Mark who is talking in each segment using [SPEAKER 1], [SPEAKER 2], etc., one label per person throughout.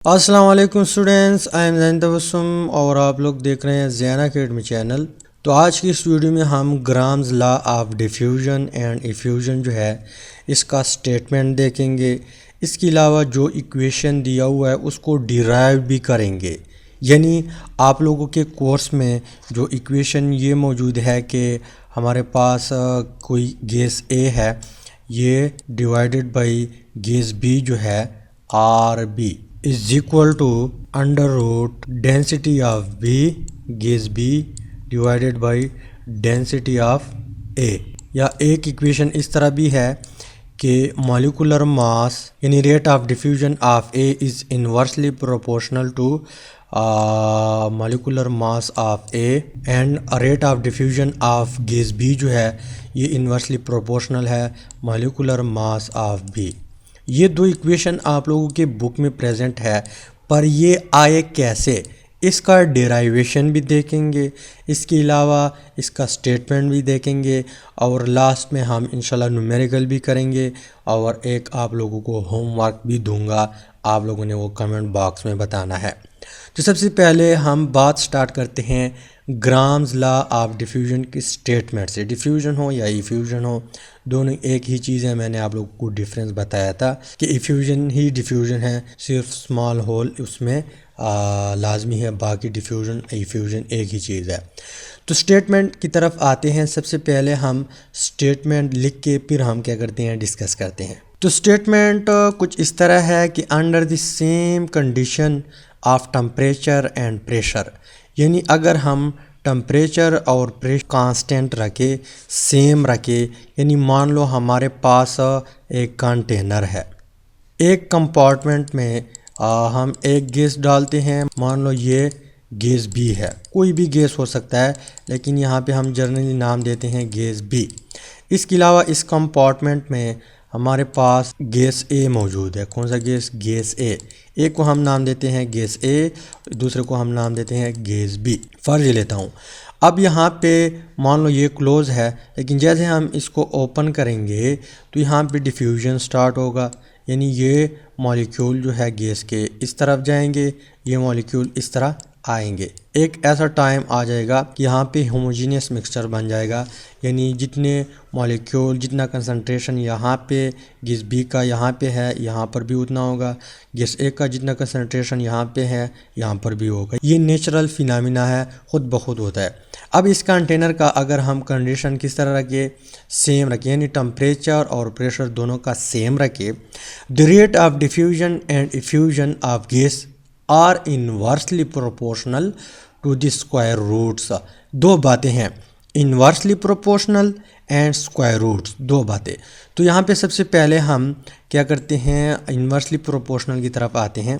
[SPEAKER 1] अस्सलाम वालेकुम students, I am ज़ैन तबस्सुम और आप लोग देख रहे हैं ज़ैन अकेडमी चैनल। तो आज की इस वीडियो में हम grams law of diffusion and effusion जो है इसका स्टेटमेंट देखेंगे। इसके अलावा जो इक्वेशन दिया हुआ है उसको डिराइव भी करेंगे। यानी आप लोगों के कोर्स में जो इक्वेशन ये मौजूद है कि हमारे पास कोई गैस ए है, ये डिवाइडेड बाई गैस बी जो है R B is equal to under root density of B gas B divided by density of A। या एक इक्वेशन इस तरह भी है कि molecular mass यानी rate of diffusion of A is inversely proportional to molecular mass of A and rate of diffusion of gas B जो है ये inversely proportional है molecular mass of B। ये दो इक्वेशन आप लोगों के बुक में प्रेजेंट है, पर ये आए कैसे इसका डेराइवेशन भी देखेंगे, इसके अलावा इसका स्टेटमेंट भी देखेंगे और लास्ट में हम इंशाल्लाह न्यूमेरिकल भी करेंगे और एक आप लोगों को होमवर्क भी दूंगा, आप लोगों ने वो कमेंट बॉक्स में बताना है। तो सबसे पहले हम बात स्टार्ट करते हैं ग्राम्स लॉ ऑफ डिफ्यूजन की स्टेटमेंट से। डिफ्यूजन हो या इफ्यूजन हो दोनों एक ही चीज़ है। मैंने आप लोगों को डिफरेंस बताया था कि इफ्यूजन ही डिफ्यूजन है, सिर्फ स्मॉल होल उसमें लाजमी है, बाकी डिफ्यूजन इफ्यूजन एक ही चीज़ है। तो स्टेटमेंट की तरफ आते हैं। सबसे पहले हम स्टेटमेंट लिख के फिर हम क्या करते हैं, डिस्कस करते हैं। तो स्टेटमेंट कुछ इस तरह है कि under the same condition of temperature and pressure, यानी अगर हम टेम्परेचर और प्रेशर कांस्टेंट रखे, सेम रखे, यानी मान लो हमारे पास एक कंटेनर है, एक कंपार्टमेंट में हम एक गैस डालते हैं, मान लो ये गैस बी है, कोई भी गैस हो सकता है लेकिन यहाँ पे हम जनरली नाम देते हैं गैस बी। इसके अलावा इस कंपार्टमेंट में हमारे पास गैस ए मौजूद है। कौन सा गैस? गैस ए। एक को हम नाम देते हैं गैस ए, दूसरे को हम नाम देते हैं गैस बी। फ़र्ज लेता हूँ, अब यहाँ पे मान लो ये क्लोज़ है, लेकिन जैसे हम इसको ओपन करेंगे तो यहाँ पे डिफ्यूजन स्टार्ट होगा, यानी ये मॉलिक्यूल जो है गैस के इस तरफ जाएंगे, ये मॉलिक्यूल इस तरह आएंगे। एक ऐसा टाइम आ जाएगा कि यहाँ पे होमोजीनियस मिक्सचर बन जाएगा, यानी जितने मॉलिक्यूल जितना कंसंट्रेशन यहाँ पे गैस बी का यहाँ पे है यहाँ पर भी उतना होगा, गैस ए का जितना कंसंट्रेशन यहाँ पे है यहाँ पर भी होगा। ये नेचुरल फिनोमेना है, ख़ुद ब खुद होता है। अब इस कंटेनर का अगर हम कंडीशन किस तरह रखें, सेम रखें, यानी टेम्परेचर और प्रेशर दोनों का सेम रखें। The rate of diffusion and effusion of gas are inversely proportional to the square roots. दो बातें हैं, inversely proportional and square roots, दो बातें। तो यहाँ पे सबसे पहले हम क्या करते हैं, इनवर्सली प्रोपोर्शनल की तरफ आते हैं।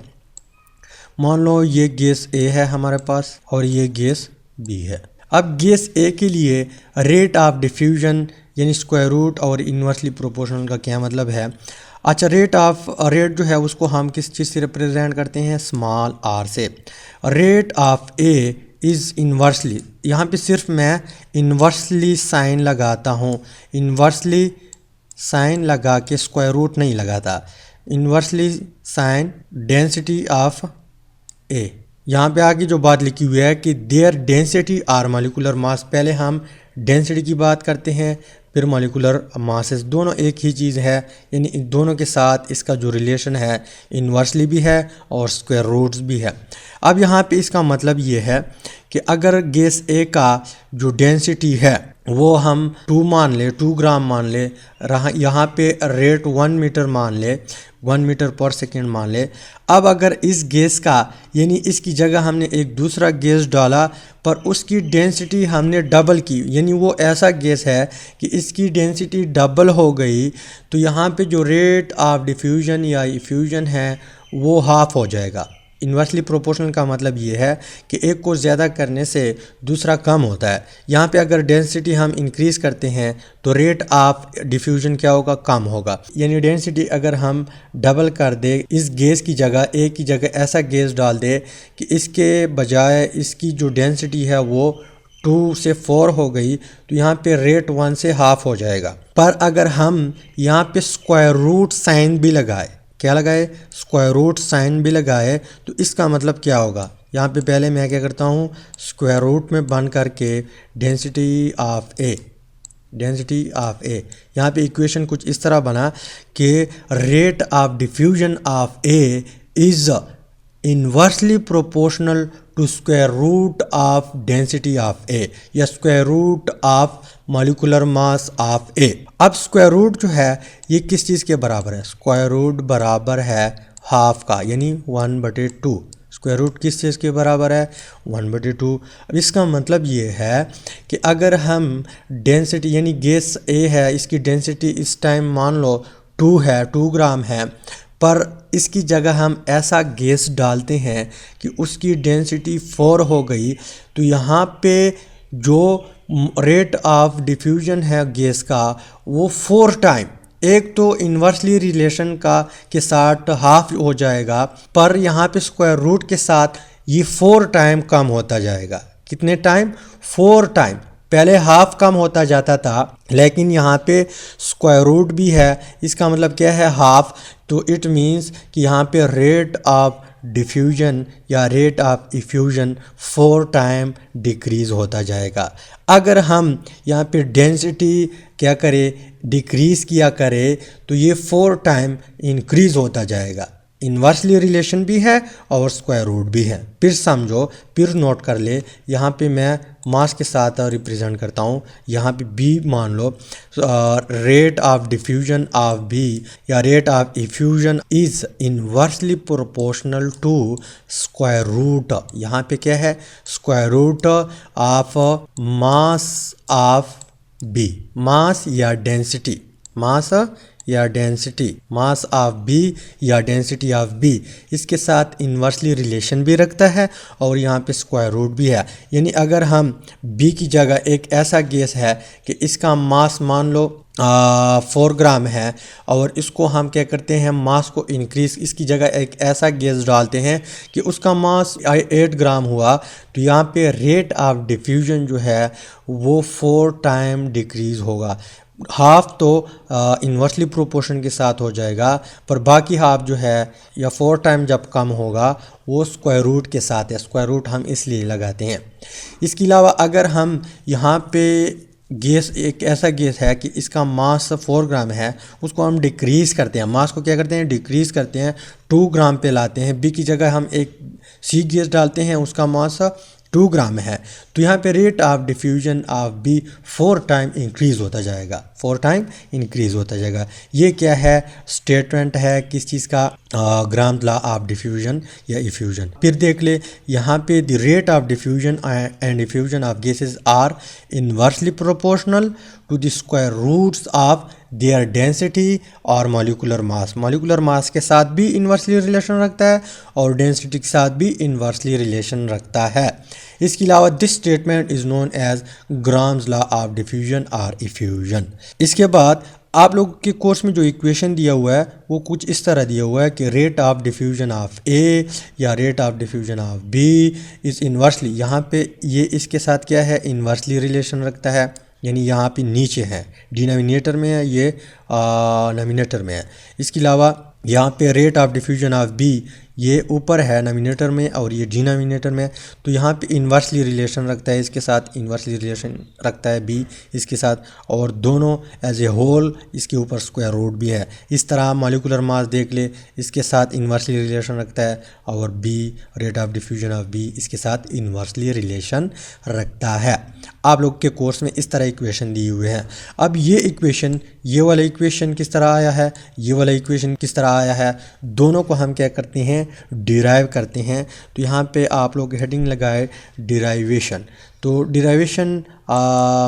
[SPEAKER 1] मान लो ये गैस ए है हमारे पास और ये गैस बी है। अब गैस ए के लिए रेट ऑफ डिफ्यूजन यानी स्क्वायर रूट और इनवर्सली प्रोपोर्शनल का क्या मतलब है? अच्छा, रेट जो है उसको हम किस चीज़ से रिप्रेजेंट करते हैं? स्मॉल आर से। Rate of A is inversely, यहाँ पे सिर्फ मैं इन्वर्सली साइन लगाता हूँ, इन्वर्सली साइन लगा के स्क्वायर रूट नहीं लगाता, inversely sign density of A. यहाँ पे आगे जो बात लिखी हुई है कि their density are molecular mass, पहले हम डेंसिटी की बात करते हैं फिर मॉलिक्यूलर मासेस, दोनों एक ही चीज़ है, यानी इन दोनों के साथ इसका जो रिलेशन है इन्वर्सली भी है और स्क्वायर रूट्स भी है। अब यहाँ पे इसका मतलब ये है कि अगर गैस ए का जो डेंसिटी है वो हम 2 मान ले, 2 ग्राम मान ले, यहाँ पे रेट 1 मीटर मान ले, 1 मीटर पर सेकेंड मान ले। अब अगर इस गैस का यानी इसकी जगह हमने एक दूसरा गैस डाला पर उसकी डेंसिटी हमने डबल की, यानी वो ऐसा गैस है कि इसकी डेंसिटी डबल हो गई, तो यहाँ पे जो रेट ऑफ डिफ्यूजन या इफ्यूजन है वो हाफ हो जाएगा। इन्वर्सली प्रोपोर्शनल का मतलब ये है कि एक को ज़्यादा करने से दूसरा कम होता है। यहाँ पे अगर डेंसिटी हम इंक्रीज़ करते हैं तो रेट ऑफ डिफ्यूजन क्या होगा? कम होगा। यानी डेंसिटी अगर हम डबल कर दे, इस गैस की जगह एक की जगह ऐसा गैस डाल दे कि इसके बजाय इसकी जो डेंसिटी है वो 2 से 4 हो गई, तो यहाँ पे रेट 1 से हाफ हो जाएगा। पर अगर हम यहाँ पे स्क्वायर रूट साइन भी लगाए क्या लगाए, स्क्वायर रूट साइन भी लगाए, तो इसका मतलब क्या होगा, यहाँ पे पहले मैं क्या करता हूँ, स्क्वायर रूट में बन करके density of A, density of A, यहाँ पे इक्वेशन कुछ इस तरह बना कि rate of diffusion of A is inversely proportional to square root of density of A या square root of molecular mass of A. अब स्क्वायर रूट जो है ये किस चीज़ के बराबर है, स्क्वायर रूट बराबर है हाफ का, यानी 1/2। स्क्वायर रूट किस चीज़ के बराबर है, 1/2। अब इसका मतलब ये है कि अगर हम डेंसिटी यानी गैस ए है, इसकी डेंसिटी इस टाइम मान लो 2 है, 2 ग्राम है, पर इसकी जगह हम ऐसा गैस डालते हैं कि उसकी डेंसिटी 4 हो गई, तो यहाँ पे जो रेट ऑफ डिफ्यूजन है गैस का वो 4 टाइम, एक तो इन्वर्सली रिलेशन का के साथ हाफ हो जाएगा, पर यहाँ पे स्क्वायर रूट के साथ ये 4 टाइम कम होता जाएगा। कितने टाइम, 4 टाइम। पहले हाफ कम होता जाता था, लेकिन यहाँ पे स्क्वायर रूट भी है, इसका मतलब क्या है, हाफ। तो इट मीन्स कि यहाँ पे रेट ऑफ डिफ्यूजन या rate of effusion 4 time decrease होता जाएगा। अगर हम यहाँ पे डेंसिटी क्या करें, डिक्रीज़ किया करें, तो ये 4 टाइम इंक्रीज़ होता जाएगा। इन्वर्सली रिलेशन भी है और स्क्वायर रूट भी है। फिर समझो, फिर नोट कर ले, यहाँ पे मैं मास के साथ रिप्रेजेंट करता हूँ, यहाँ पे बी मान लो, rate of diffusion of B या rate of effusion is inversely proportional to square root, यहाँ पे क्या है, square root of mass of B, mass या डेंसिटी, मास या डेंसिटी, मास ऑफ बी या डेंसिटी ऑफ बी, इसके साथ इन्वर्सली रिलेशन भी रखता है और यहाँ पे स्क्वायर रूट भी है। यानी अगर हम बी की जगह एक ऐसा गैस है कि इसका मास मान लो 4 ग्राम है और इसको हम क्या करते हैं, मास को इंक्रीज, इसकी जगह एक ऐसा गैस डालते हैं कि उसका मास 8 ग्राम हुआ, तो यहाँ पे रेट ऑफ डिफ्यूजन जो है वो 4 टाइम डिक्रीज़ होगा। हाफ तो इन्वर्सली प्रोपोर्शन के साथ हो जाएगा, पर बाकी हाफ जो है या 4 टाइम जब कम होगा वो स्क्वायर रूट के साथ है। स्क्वायर रूट हम इसलिए लगाते हैं। इसके अलावा अगर हम यहाँ पे गैस, एक ऐसा गैस है कि इसका मास 4 ग्राम है, उसको हम डिक्रीज़ करते हैं, मास को क्या करते हैं, डिक्रीज़ करते हैं, 2 ग्राम पे लाते हैं। बी की जगह हम एक सी गैस डालते हैं, उसका मास 2 ग्राम है, तो यहाँ पे rate of diffusion of B 4 time increase होता जाएगा, 4 टाइम इंक्रीज़ होता जाएगा। ये क्या है, स्टेटमेंट है किस चीज़ का, ग्राम लॉ ऑफ डिफ्यूजन या इफ्यूजन। फिर देख ले, यहाँ पे the rate of diffusion and effusion of gases are inversely proportional to the square roots of their density और मॉलिक्यूलर मास। मॉलिक्यूलर मास के साथ भी इन्वर्सली रिलेशन रखता है और डेंसिटी के साथ भी इन्वर्सली रिलेशन रखता है। इसके अलावा this statement is known as Graham's law of diffusion और इफ्यूजन। इसके बाद आप लोग के कोर्स में जो इक्वेशन दिया हुआ है वो कुछ इस तरह दिया हुआ है कि rate of diffusion of A या rate of diffusion of B is inversely, यहाँ पे ये इसके साथ क्या है, इन्वर्सली रिलेशन रखता है, यानी यहाँ पे नीचे है, डिनोमिनेटर में है, ये नोमिनेटर में है। इसके अलावा यहाँ पे rate of diffusion of B ये ऊपर है नोमिनेटर में और ये डिनोमिनेटर में, तो यहाँ पे इन्वर्सली रिलेशन रखता है, इसके साथ इन्वर्सली रिलेशन रखता है बी इसके साथ, और दोनों एज ए होल इसके ऊपर स्क्वायर रूट भी है। इस तरह मॉलिक्यूलर मास देख ले, इसके साथ इन्वर्सली रिलेशन रखता है और B rate of diffusion of B इसके साथ इन्वर्सली रिलेशन रखता है। आप लोग के कोर्स में इस तरह इक्वेशन दिए हुए हैं। अब ये इक्वेशन, ये वाला इक्वेशन किस तरह आया है, ये वाला इक्वेशन किस तरह आया है, दोनों को हम क्या करते हैं, डिराइव करते हैं। तो यहाँ पे आप लोग हेडिंग लगाए डिराइवेशन। तो डिराइवेशन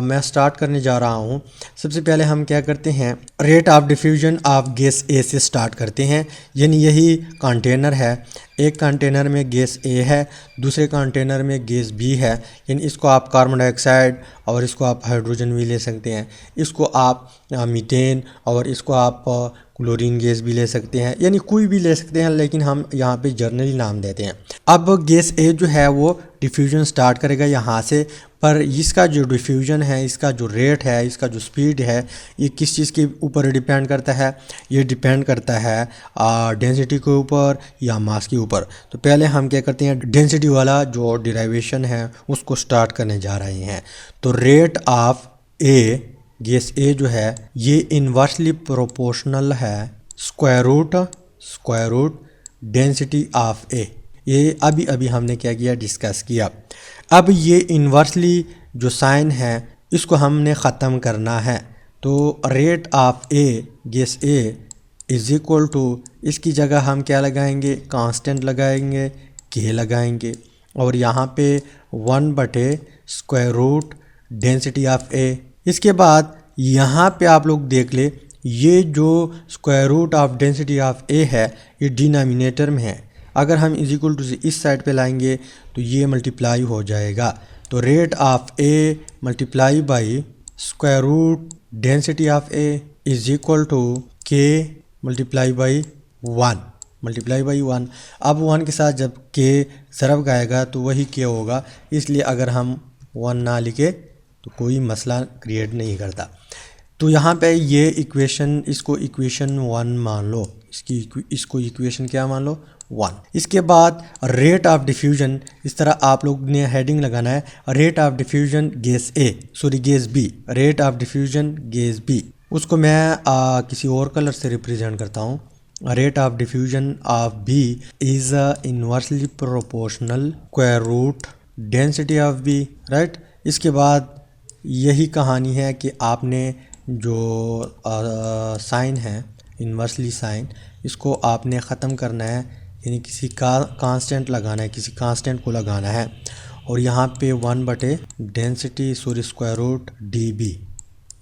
[SPEAKER 1] मैं स्टार्ट करने जा रहा हूँ। सबसे पहले हम क्या करते हैं, rate of diffusion of gas A से स्टार्ट करते हैं। यानी यही कंटेनर है, एक कंटेनर में गैस ए है, दूसरे कंटेनर में गैस बी है। यानी इसको आप कार्बन डाइऑक्साइड और इसको आप हाइड्रोजन भी ले सकते हैं, इसको आप मीथेन और इसको आप क्लोरीन गैस भी ले सकते हैं, यानी कोई भी ले सकते हैं, लेकिन हम यहाँ पे जनरली नाम देते हैं। अब गैस ए जो है वो डिफ्यूजन स्टार्ट करेगा यहाँ से, पर इसका जो डिफ्यूजन है, इसका जो रेट है, इसका जो स्पीड है, ये किस चीज़ के ऊपर डिपेंड करता है? ये डिपेंड करता है डेंसिटी के ऊपर या मास के ऊपर। तो पहले हम क्या करते हैं, डेंसिटी वाला जो डिराइवेशन है उसको स्टार्ट करने जा रहे हैं। तो रेट ऑफ ए, गैस ए जो है ये इन्वर्सली प्रोपोर्शनल है स्क्वायर रूट डेंसिटी ऑफ ए। ये अभी अभी हमने क्या किया, डिस्कस किया। अब ये इन्वर्सली जो साइन है इसको हमने ख़त्म करना है। तो rate of A, gas A is equal to, इसकी जगह हम क्या लगाएंगे, कांस्टेंट लगाएंगे, के लगाएंगे, और यहाँ पे 1/√, डेंसिटी ऑफ ए। इसके बाद यहाँ पे आप लोग देख ले, ये जो square root of density of A है ये डिनोमिनेटर में है। अगर हम इज इक्वल टू से इस साइड पे लाएंगे तो ये मल्टीप्लाई हो जाएगा। तो rate of A multiply by square root density of A is equal to K multiply by 1। अब 1 के साथ जब के ज़रब आएगा तो वही के होगा, इसलिए अगर हम 1 ना लिखे तो कोई मसला क्रिएट नहीं करता। तो यहाँ पे ये इक्वेशन, इसको इक्वेशन 1 मान लो, इसको इक्वेशन क्या मान लो, 1। इसके बाद रेट ऑफ डिफ्यूजन, इस तरह आप लोग ने हेडिंग लगाना है, rate of diffusion gas B, rate of diffusion gas B. उसको मैं किसी और कलर से रिप्रेजेंट करता हूँ। Rate of diffusion of B is inversely proportional square root density of B, right. इसके बाद यही कहानी है कि आपने जो साइन है, इन्वर्सली साइन, इसको आपने ख़त्म करना है, यानी किसी का कांस्टेंट लगाना है, किसी कांस्टेंट को लगाना है। और यहाँ पे 1/डेंसिटी स्क्वायर रूट डी बी,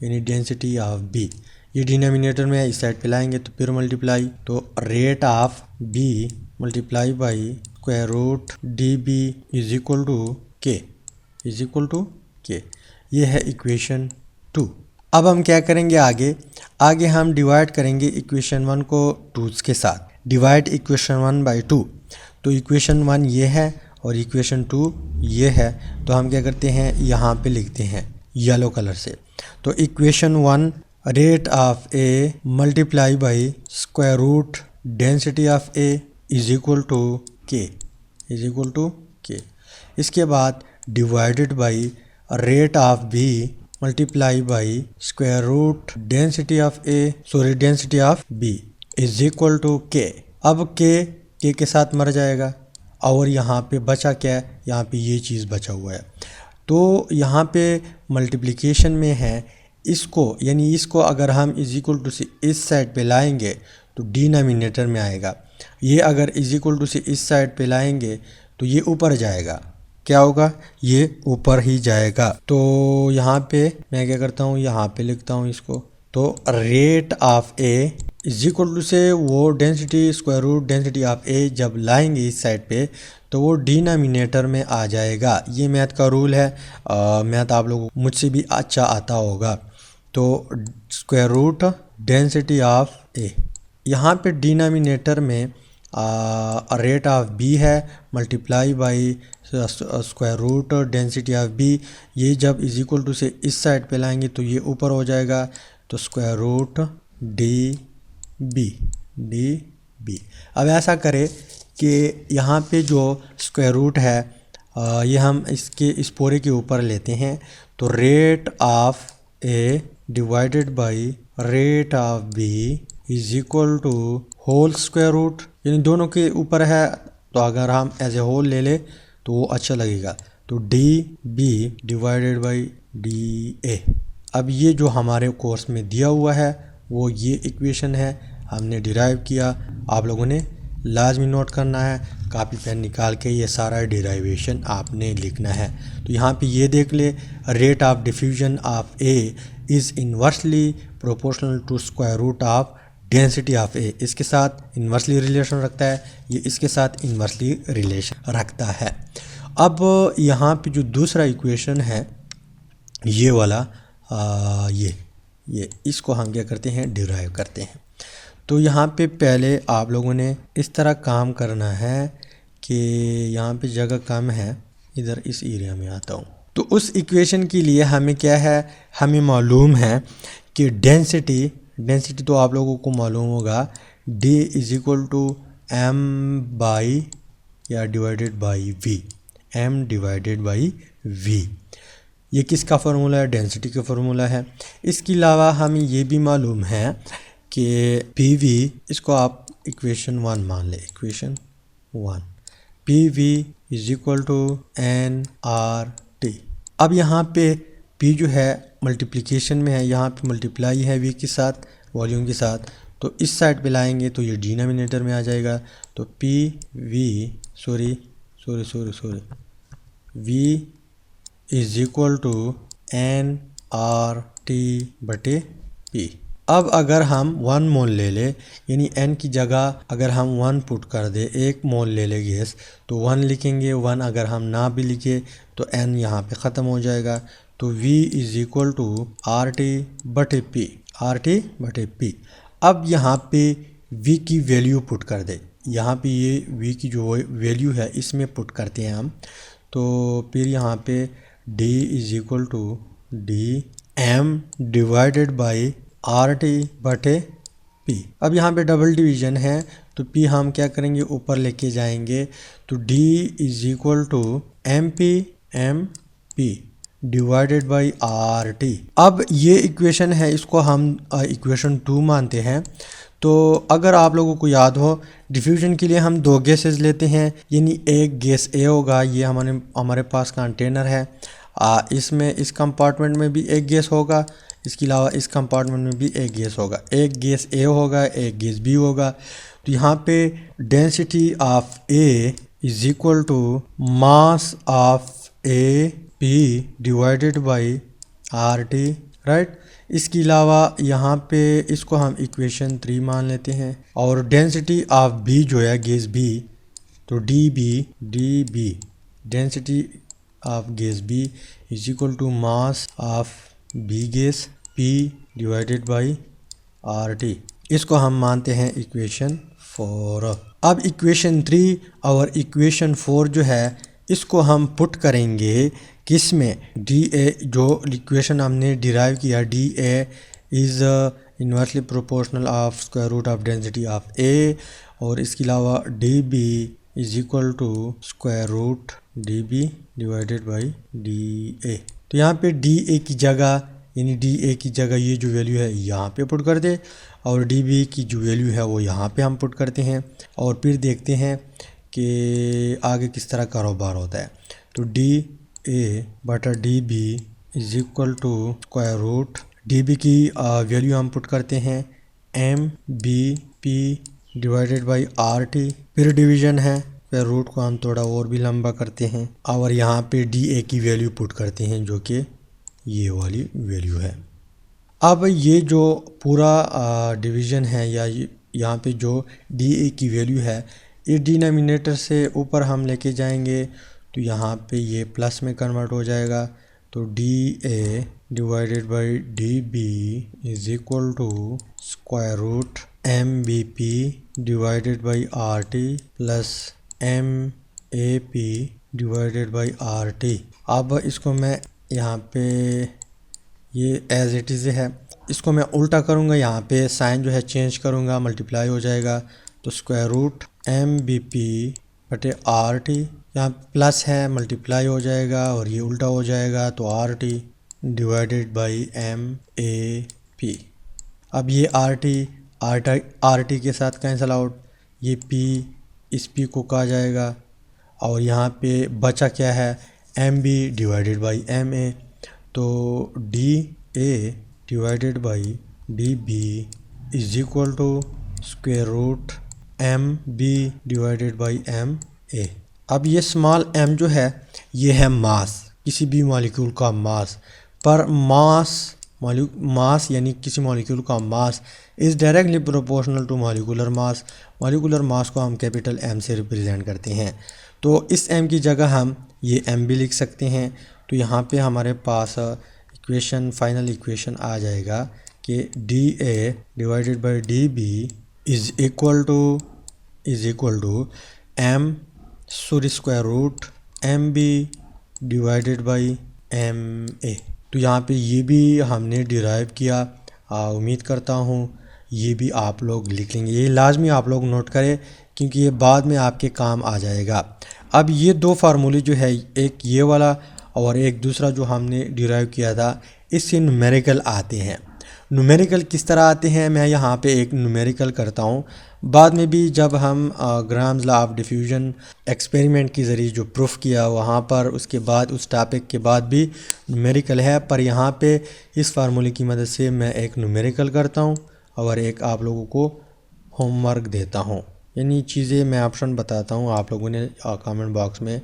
[SPEAKER 1] यानी डेंसिटी ऑफ बी, ये डिनोमिनेटर में है, इस साइड पे लाएंगे तो फिर मल्टीप्लाई। तो rate of B multiply by square root D B is equal to K. ये है इक्वेशन 2। अब हम क्या करेंगे, आगे हम डिवाइड करेंगे इक्वेशन 1 को 2 के साथ। Divide equation 1 by 2। तो इक्वेशन 1 ये है और इक्वेशन 2 ये है। तो हम क्या करते हैं, यहाँ पे लिखते हैं येलो कलर से। तो equation 1, rate of A multiply by square root density of A is equal to K. इसके बाद divided by rate of B multiply by square root density of B is equal to K. अब के साथ मर जाएगा और यहाँ पे बचा क्या है, यहाँ पे ये चीज़ बचा हुआ है। तो यहाँ पे मल्टीप्लिकेशन में है, इसको अगर हम इज इक्वल टू से इस साइड पे लाएंगे तो डिनोमिनेटर में आएगा। ये अगर इज इक्वल टू से इस साइड पे लाएंगे तो ये ऊपर जाएगा, क्या होगा, ये ऊपर ही जाएगा। तो यहाँ पे मैं क्या करता हूँ, यहाँ पे लिखता हूँ इसको। तो rate of A is equal to से वो density square root density of A जब लाएंगे इस साइड पे तो वो डिनोमिनेटर में आ जाएगा। ये मैथ का रूल है, मैथ आप लोगों को मुझसे भी अच्छा आता होगा। तो square root density of A, यहाँ पे डिनोमिनेटर में रेट ऑफ बी है multiply by square root density of B. ये जब इज इक्वल टू से इस साइड पे लाएंगे तो ये ऊपर हो जाएगा। तो स्क्वायर रूट डी बी। अब ऐसा करें कि यहाँ पे जो स्क्वायर रूट है ये हम इस पूरे के ऊपर लेते हैं। तो rate of A divided by rate of B is equal to whole square root, यानी दोनों के ऊपर है तो अगर हम एज ए होल ले ले तो वो अच्छा लगेगा। तो D B divided by D A. अब ये जो हमारे कोर्स में दिया हुआ है वो ये इक्वेशन है, हमने डिराइव किया। आप लोगों ने लाजमी नोट करना है, कापी पेन निकाल के ये सारा डिराइवेशन आपने लिखना है। तो यहाँ पे ये देख ले, rate of diffusion of A is inversely proportional to square root of density of A. इसके साथ इन्वर्सली रिलेशन रखता है, ये इसके साथ इन्वर्सली रिलेशन रखता है। अब यहाँ पे जो दूसरा इक्वेशन है ये वाला ये इसको हम क्या करते हैं, डिराइव करते हैं। तो यहाँ पे पहले आप लोगों ने इस तरह काम करना है कि यहाँ पे जगह कम है, इधर इस एरिया में आता हूँ। तो उस इक्वेशन के लिए हमें क्या है, हमें मालूम है कि डेंसिटी तो आप लोगों को मालूम होगा, D is equal to M by या divided by V, M divided by V। ये किसका फार्मूला है, डेंसिटी का फार्मूला है। इसके अलावा हमें ये भी मालूम है कि PV, इसको आप इक्वेशन 1 मान लें, equation 1, PV is equal to nRT। अब यहाँ पे P जो है मल्टीप्लिकेशन में है, यहाँ पे मल्टीप्लाई है V के साथ, वॉल्यूम के साथ, तो इस साइड पे लाएंगे तो ये डिनोमिनेटर में आ जाएगा। तो V is equal to nRT बटे P। अब अगर हम 1 मोल ले ले, यानी n की जगह अगर हम 1 पुट कर दे, 1 मोल ले ले गैस, तो 1 लिखेंगे। 1 अगर हम ना भी लिखे तो n यहाँ पे ख़त्म हो जाएगा। तो V is equal to RT बटे P। अब यहाँ पे V की वैल्यू पुट कर दे, यहाँ पे ये V की जो वैल्यू है इसमें पुट करते हैं हम। तो फिर यहाँ पे D is equal to DM divided by RT बटे P। अब यहाँ पे डबल डिवीज़न है तो P हम क्या करेंगे, ऊपर लेके जाएंगे। तो D is equal to MP divided by RT। अब ये इक्वेशन है, इसको हम इक्वेशन 2 मानते हैं। तो अगर आप लोगों को याद हो, डिफ्यूजन के लिए हम 2 गैसेस लेते हैं, यानी एक गैस A होगा, ये हमारे पास कंटेनर है, इसमें इस कंपार्टमेंट में भी एक गैस होगा, इसके अलावा इस कंपार्टमेंट में भी एक गैस होगा। एक गैस A होगा, एक गैस B होगा। तो यहाँ पे density of A is equal to mass of AP divided by RT, right. इसके अलावा यहाँ पे इसको हम इक्वेशन 3 मान लेते हैं। और डेंसिटी ऑफ B जो है गैस B, तो DB density of gas B is equal to mass of B gas P divided by RT। इसको हम मानते हैं इक्वेशन 4। अब इक्वेशन 3 और इक्वेशन 4 जो है इसको हम पुट करेंगे किस में, DA जो इक्वेशन हमने डिराइव किया, DA is inversely proportional of square root of density of A, और इसके अलावा DB is equal to square root DB divided by DA। तो यहाँ पे DA की जगह, यानी DA की जगह ये जो वैल्यू है यहाँ पे पुट कर दे, और DB की जो वैल्यू है वो यहाँ पे हम पुट करते हैं, और फिर देखते हैं कि आगे किस तरह कारोबार होता है। तो DA बटा DB is equal to square root DB की वैल्यू हम पुट करते हैं MBP डिवाइडेड बाई RT, फिर डिवीज़न है, फिर रूट को हम थोड़ा और भी लंबा करते हैं, और यहाँ पे DA की वैल्यू पुट करते हैं जो कि ये वाली वैल्यू है। अब ये जो पूरा डिवीज़न है, या यहाँ पे जो DA की वैल्यू है, ये डिनोमिनेटर से ऊपर हम लेके जाएंगे तो यहाँ पे ये प्लस में कन्वर्ट हो जाएगा। तो DA divided by DB is equal to square root MBP divided by RT plus MAP divided by RT। अब इसको मैं यहाँ पे ये एज इट इज़ है, इसको मैं उल्टा करूँगा, यहाँ पे साइन जो है चेंज करूँगा, मल्टीप्लाई हो जाएगा। तो स्क्वायर रूट MBP बटे RT, यहाँ प्लस है मल्टीप्लाई हो जाएगा और ये उल्टा हो जाएगा, तो RT डिवाइडेड बाई MAP। अब ये RT के साथ कैंसिल आउट, ये P इस P को कहा जाएगा, और यहाँ पे बचा क्या है, MB डिवाइडेड बाई MA। तो DA divided by DB is equal to square root MB divided by MA। अब ये स्मॉल m जो है ये है मास, किसी भी मॉलिक्यूल का मास, पर मास यानी किसी मॉलिक्यूल का mass is directly proportional to molecular mass. Molecular mass को हम कैपिटल M से रिप्रेजेंट करते हैं। तो इस m की जगह हम ये m भी लिख सकते हैं। तो यहाँ पे हमारे पास फाइनल इक्वेशन आ जाएगा कि DA divided by DB is equal to M square root M B divided by M A. तो यहाँ पे ये भी हमने डिराइव किया। उम्मीद करता हूँ ये भी आप लोग लिख लेंगे। ये लाजमी आप लोग नोट करें क्योंकि ये बाद में आपके काम आ जाएगा। अब ये दो फार्मूले जो है, एक ये वाला और एक दूसरा जो हमने डिराइव किया था, इससे न्यूमेरिकल आते हैं। न्यूमेरिकल किस तरह आते हैं, मैं यहाँ पे एक न्यूमेरिकल करता हूँ। बाद में भी जब हम grams law of diffusion experiment के ज़रिए जो प्रूफ किया वहाँ पर, उसके बाद उस टॉपिक के बाद भी न्यूमेरिकल है। पर यहाँ पे इस फार्मूले की मदद से मैं एक न्यूमेरिकल करता हूँ और एक आप लोगों को होमवर्क देता हूँ। यानी चीज़ें मैं ऑप्शन बताता हूँ, आप लोगों ने कमेंट बॉक्स में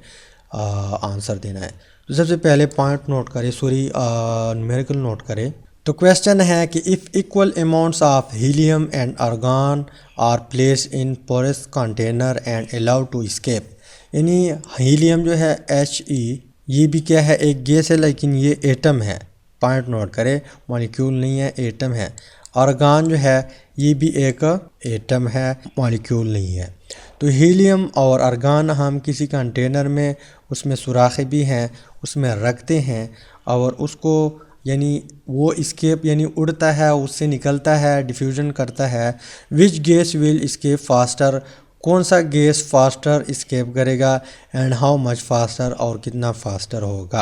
[SPEAKER 1] आंसर देना है। तो सबसे पहले पॉइंट नोट करें, न्यूमेरिकल नोट करें। तो क्वेश्चन है कि if equal amounts of helium and argon are place in porous container and allowed to escape. यानी हीलियम जो है He, ये भी क्या है, एक गैस है, लेकिन ये एटम है। पॉइंट नोट करें, मॉलिक्यूल नहीं है, एटम है। आर्गन जो है ये भी एक एटम है, मॉलिक्यूल नहीं है। तो हीलियम और आर्गन हम किसी कंटेनर में, उसमें सुराखें भी हैं, उसमें रखते हैं और उसको यानी वो स्केप यानी उड़ता है, उससे निकलता है, डिफ्यूजन करता है। Which gas will escape faster, कौन सा गैस फास्टर स्केप करेगा, एंड हाउ मच फास्टर, और कितना फास्टर होगा।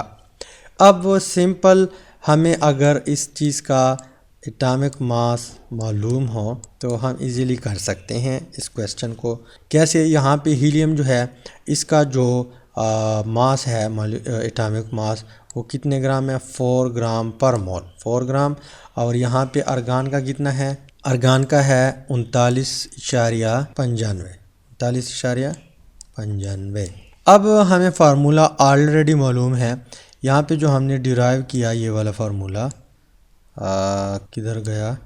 [SPEAKER 1] अब सिंपल, हमें अगर इस चीज़ का एटॉमिक मास मालूम हो तो हम इजीली कर सकते हैं इस क्वेश्चन को। कैसे, यहाँ पे हीलियम जो है इसका जो मास है, एटॉमिक मास, वो कितने ग्राम है, 4 ग्राम पर मोल, 4 ग्राम। और यहाँ पे आर्गन का कितना है, आर्गन का है 39.95। अब हमें फार्मूला ऑलरेडी मालूम है। यहाँ पे जो हमने डिराइव किया ये वाला फार्मूला किधर गया,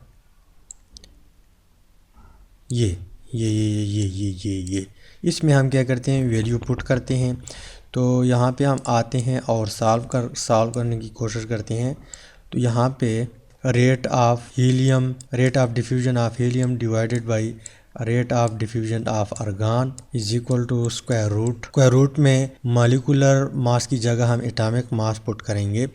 [SPEAKER 1] ये इसमें हम क्या करते हैं, वैल्यू पुट करते हैं। तो यहाँ पे हम आते हैं और सॉल्व करने की कोशिश करते हैं। तो यहाँ पे rate of diffusion of helium divided by rate of diffusion of argon is equal to square root में मॉलिक्यूलर मास की जगह हम एटॉमिक मास पुट करेंगे।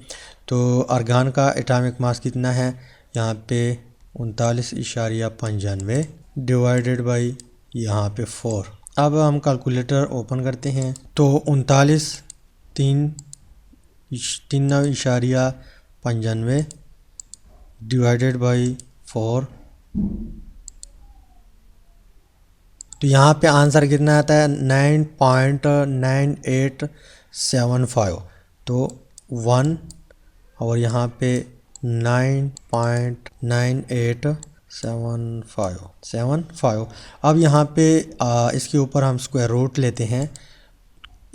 [SPEAKER 1] तो आर्गन का एटॉमिक मास कितना है, यहाँ पे 39.95 डिवाइडेड बाई यहाँ पे 4। अब हम कैलकुलेटर ओपन करते हैं। तो 39.95 डिवाइडेड बाई 4, तो यहाँ पे आंसर कितना आता है, 9.9875। तो 1 और यहाँ पे 9.9875। अब यहाँ पे इसके ऊपर हम स्क्वायर रूट लेते हैं।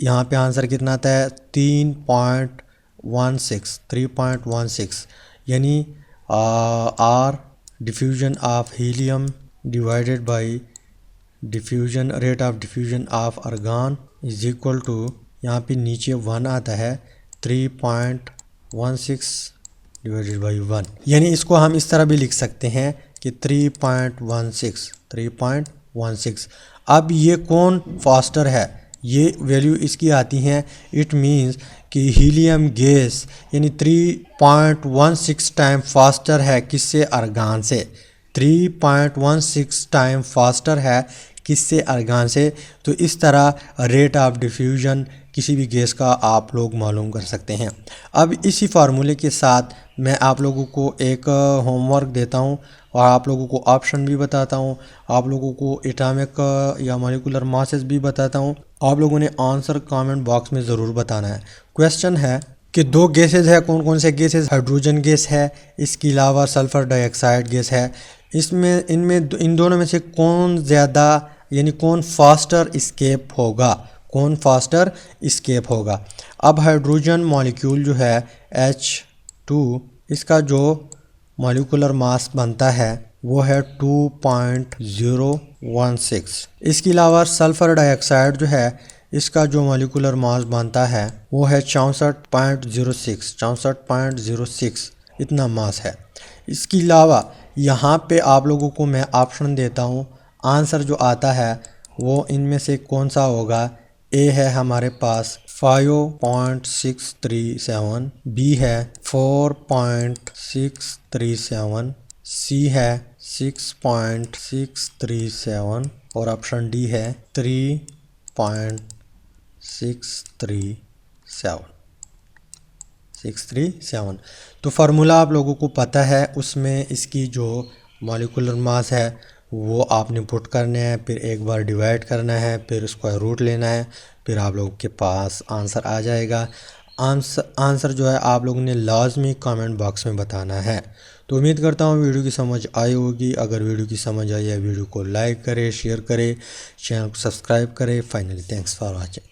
[SPEAKER 1] यहाँ पे आंसर कितना आता है, 3.16, यानी R diffusion of helium divided by rate of diffusion of argon is equal to, यहाँ पे नीचे 1 आता है, 3.16 डिवाइडेड बाई 1। यानी इसको हम इस तरह भी लिख सकते हैं कि 3.16। अब ये कौन फास्टर है, ये वैल्यू इसकी आती हैं। इट मीन्स कि हीलियम गैस यानी 3.16 टाइम फास्टर है किससे, आर्गन से। 3.16 टाइम फास्टर है किससे, आर्गन से। तो इस तरह रेट ऑफ डिफ्यूजन किसी भी गैस का आप लोग मालूम कर सकते हैं। अब इसी फार्मूले के साथ मैं आप लोगों को एक होमवर्क देता हूं और आप लोगों को ऑप्शन भी बताता हूं, आप लोगों को एटॉमिक या मॉलिक्यूलर मासेस भी बताता हूं। आप लोगों ने आंसर कमेंट बॉक्स में ज़रूर बताना है। क्वेश्चन है कि 2 गैसेज है, कौन कौन से गैसेज, हाइड्रोजन गैस है, इसके अलावा सल्फ़र डाइऑक्साइड गैस है। इन दोनों में से कौन ज़्यादा यानी कौन फास्टर स्केप होगा। अब हाइड्रोजन मॉलिक्यूल जो है H2, इसका जो मॉलिक्यूलर मास बनता है वो है 2.016। इसके अलावा सल्फ़र डाइऑक्साइड जो है इसका जो मॉलिक्यूलर मास बनता है वो है 64.06, इतना मास है। इसके अलावा यहाँ पे आप लोगों को मैं ऑप्शन देता हूँ, आंसर जो आता है वो इनमें से कौन सा होगा। ए है हमारे पास 5.637, बी है 4.637, सी है 6.637 और ऑप्शन डी है 3.637। तो फार्मूला आप लोगों को पता है, उसमें इसकी जो मॉलिक्यूलर मास है वो आपने पुट करने हैं, फिर एक बार डिवाइड करना है, फिर स्क्वायर रूट लेना है, फिर आप लोगों के पास आंसर आ जाएगा। आंसर जो है आप लोगों ने लाजमी कमेंट बॉक्स में बताना है। तो उम्मीद करता हूँ वीडियो की समझ आई होगी। अगर वीडियो की समझ आई है वीडियो को लाइक करें, शेयर करें, चैनल को सब्सक्राइब करें। Finally thanks for watching.